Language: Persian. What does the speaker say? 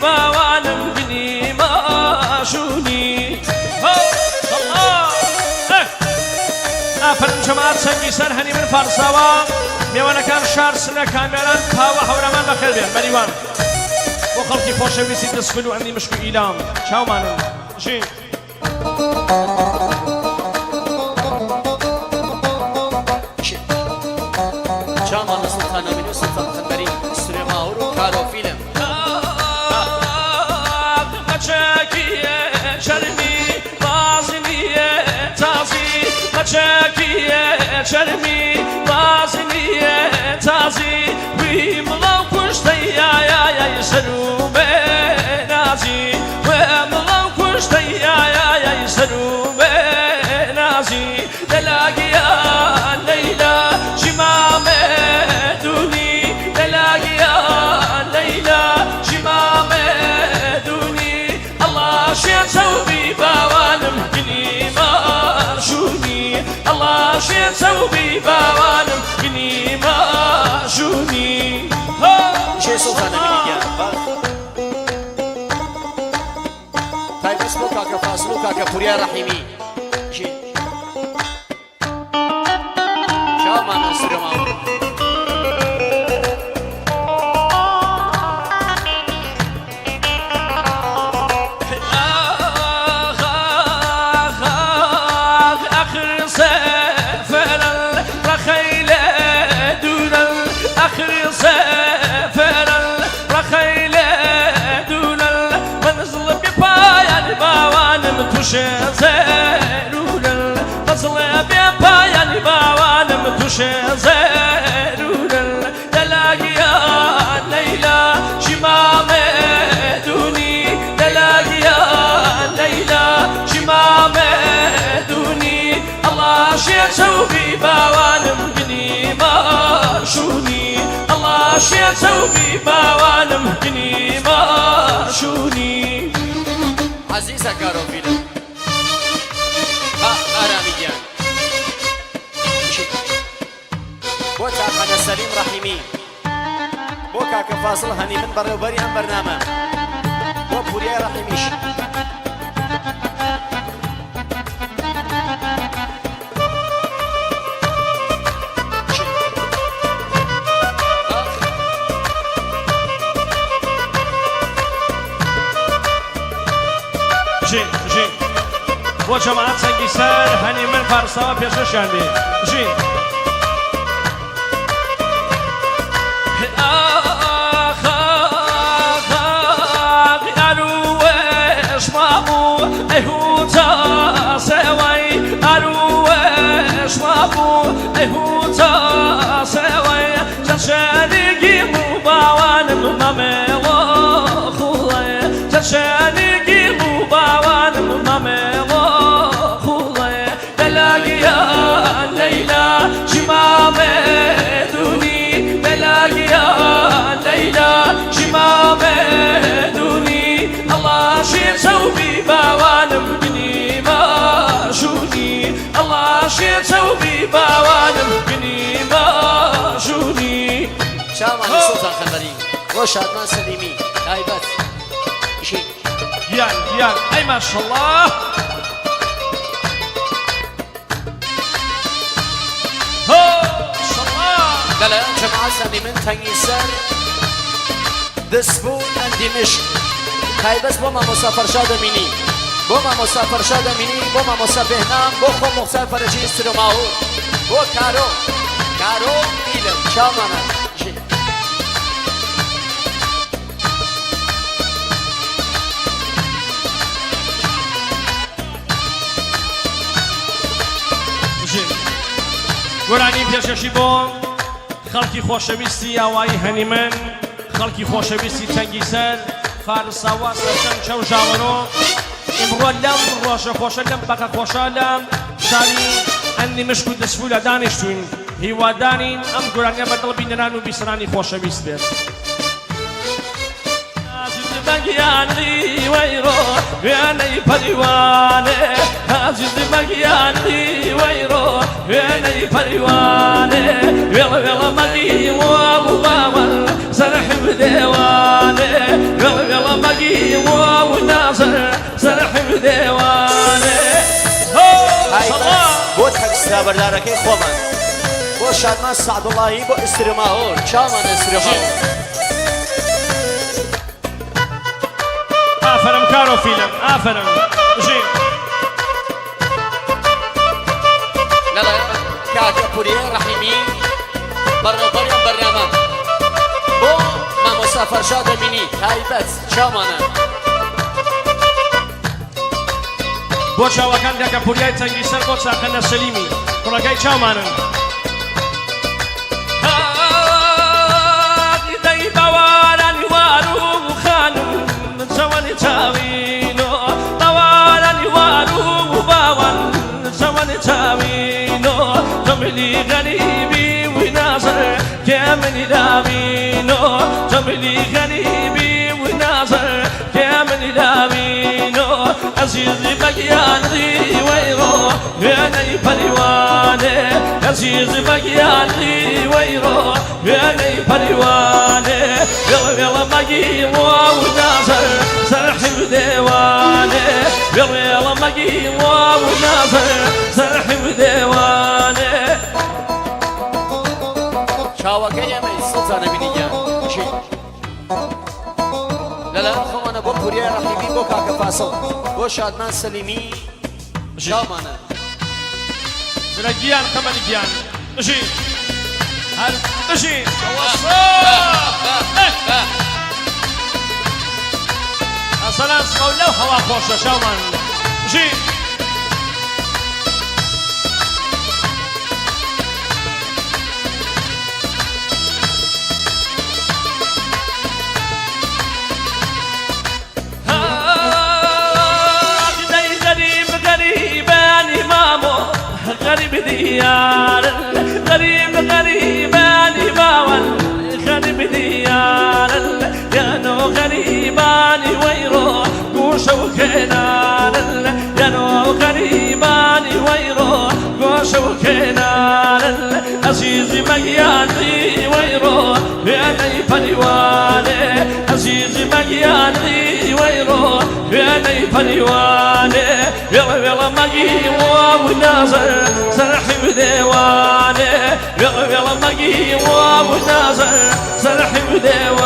باوانم بنی ماشونی ئافرین جەماعەت چەنگی سەر هەنی من فارساوە میوانەکان شار سنە کامێران پاوە هەورامان بەخێر بێن بەریوان بۆ خەڵکی خۆشەویستی دەسفل و ئەندی مشک و ئیلام چاومانن ژین چاومان لە سوڵتانەمین و سوڵتان خەنبەری سلێماوڕ و کارۆفیلم بەچەکیە چەرمی بازی نییە تازی بەچەکیە چەرمی بازی نییە تازی وی مڵاو کوشتەی یایای سەر و بێنازی وێ مڵاو کوشتەی یایای سەر و بێنازی دەلاگیان لەیلا ژیمامێ دونی دەلاگیان لەیلا ژیمامێ دونی ئەڵڵا شێچە و بی باوانم گنی ماشونی ئەڵڵا شێچە و بی باوانم گنی ماشونی چێ سوڵتانەمینی گیان تایبەت بۆ کاکە فاسڵ و کاکە پوریا ڕەحیمی چاومان لە سلێماوڕ توشە زەرورن فەزڵێ بێ پایانی باوانم توشە زەرورن دەلاگیان لەیلا ژیمامێ دونی دەلاگیان لەیلا ژیمامێ دونی ئەڵڵا شێچە و بی باوانم بنی ماشونی ئەڵڵا شێچە و بی باوانم بنی ماشونی عزیزە کارۆفیلم ئارامی گیان بۆ چاخانە سەلیم ڕەحیمی بۆ کاکە فاسڵ هەنی من بەڕێوەبەری ئەم بەرنامە بۆ پوریای ڕەحیمیش ژین بۆ جەماعەت چەنگی سەر هەنی من فارساوە پێشەشیان بێ ژین ئەروێش مابوو ئەیهوتا سێوەی ئەروێش مابوو ئەیهوتا سێوەی جەشەنێکی بوو باوانم مەمێڵۆ خوڵێ جەشەنێکی بوو باوانم مەمێڵۆ خوڵێ دەلاگیان لەیلا ژیمامێ دونی دەلاگیان لەیلا ژیمامێ دونی ئەڵڵا شێچە و بی باوانم بنی ماشونی ئەڵڵا شێچە و بی باوانم بنی ماشونی چاوانی سوڵتان خەنبەری بۆ شادمان سەلیمی تایبەت گیان ئەی ماشەڵڵا لەلایەن جەماعەت سەمی من تەنگی سەر دەستبوو ئەندی مشک تایبەت بۆ مامۆستا فەرشاد ئەمینی بۆ مامۆستا فەرشاد ئەمینی بۆ مامۆستا بێهنام بۆ خۆ موختار فەرەجی سلێماوڕ بۆ کارۆ فیلم چاومانە گۆرانی پێشەشی بۆ خەڵکی خۆشەویستی ئاوایی هەنی من خەڵکی خۆشەویستی چەنگی سەر فارساوا سەرچەند چەو ژاوەرۆ ئیمڕۆ لەم ڕۆژە خۆشە لەم بەقە خۆشە لەم شاری ئەندی مشک و دەسفولە دانیشتوین هیوادارین ئەم گۆرانیە بەدڵ بینەران و بیسەرانی خۆشەویست بێت مەگیانی وەیڕۆ وێنەی پەریوانێ عزیز مەگیانی وەیڕۆ وێنەی پەریوانێ وێڵە مەگی وەڵ باوەڵ سەرحب دێوانێ وێڵە مقي وناظر سرح بديوانه صلاة بۆ تەکسرا بەردارەکەی خۆمان بۆ شادمان سعدوڵاهی بۆ ئیسرماهۆر چامان ئیسرماهۆر آفرم كارو فيلم آفرم جي لا کاکە پوریە ڕەحیمی بەڕێوەبەریان بەرنامە بۆ مامۆستا فەرشاد ئەمینی تایبەت چاوانە بۆ چاوەکان دەکە پوریای تەنگی سەر بۆ چاقەنە سەلیمی کوڕەکەی چاومانن دەی باوارانی وار و خانم چەوەنی چاوینۆ باوارانی وار و باوان چەوەنی چاوینۆ جەمیلی غەریبی وی نازر کێ منی داوینۆ جەمیلی غەریبی وی نازر کێ منی داوینۆ عزیزی بەگیانی وەیڕۆ وێنەی پەریوانێ عزیزی بەگیانی وەیڕۆ وێنەی پەریوانێ وێڵە وێڵە مەگی وە و نازر سەرحی بدێوانێ وێڵە مەگی وە و نازر سەرحی بدێوانێ چاوەکەی ئەمەی سڵتانە بینیگیان چی؟ لەلا خۆمانە بۆ پوریای ڕەحیمی بۆ کاکە فاسڵ بۆ شادمان سەلیمی چاومانە زرەگیان قەمەلیگیان ئژی هەر ئژی ئەسەلام سمەو لەو هەوا خۆشە شاومان ژی غريب ديار غريب غريباني باول غريب ديار يا نو غريباني ويرو قوشة وكنار يا نو غريباني ويرو قوشة وكنار عزيزي مجياني ويرو بياني فريواني عزيزي مجياني ويرو بياني فريواني يلا يلا مجي ونازر سرحي بديواني يلا يلا مجي ونازر سرحي بديواني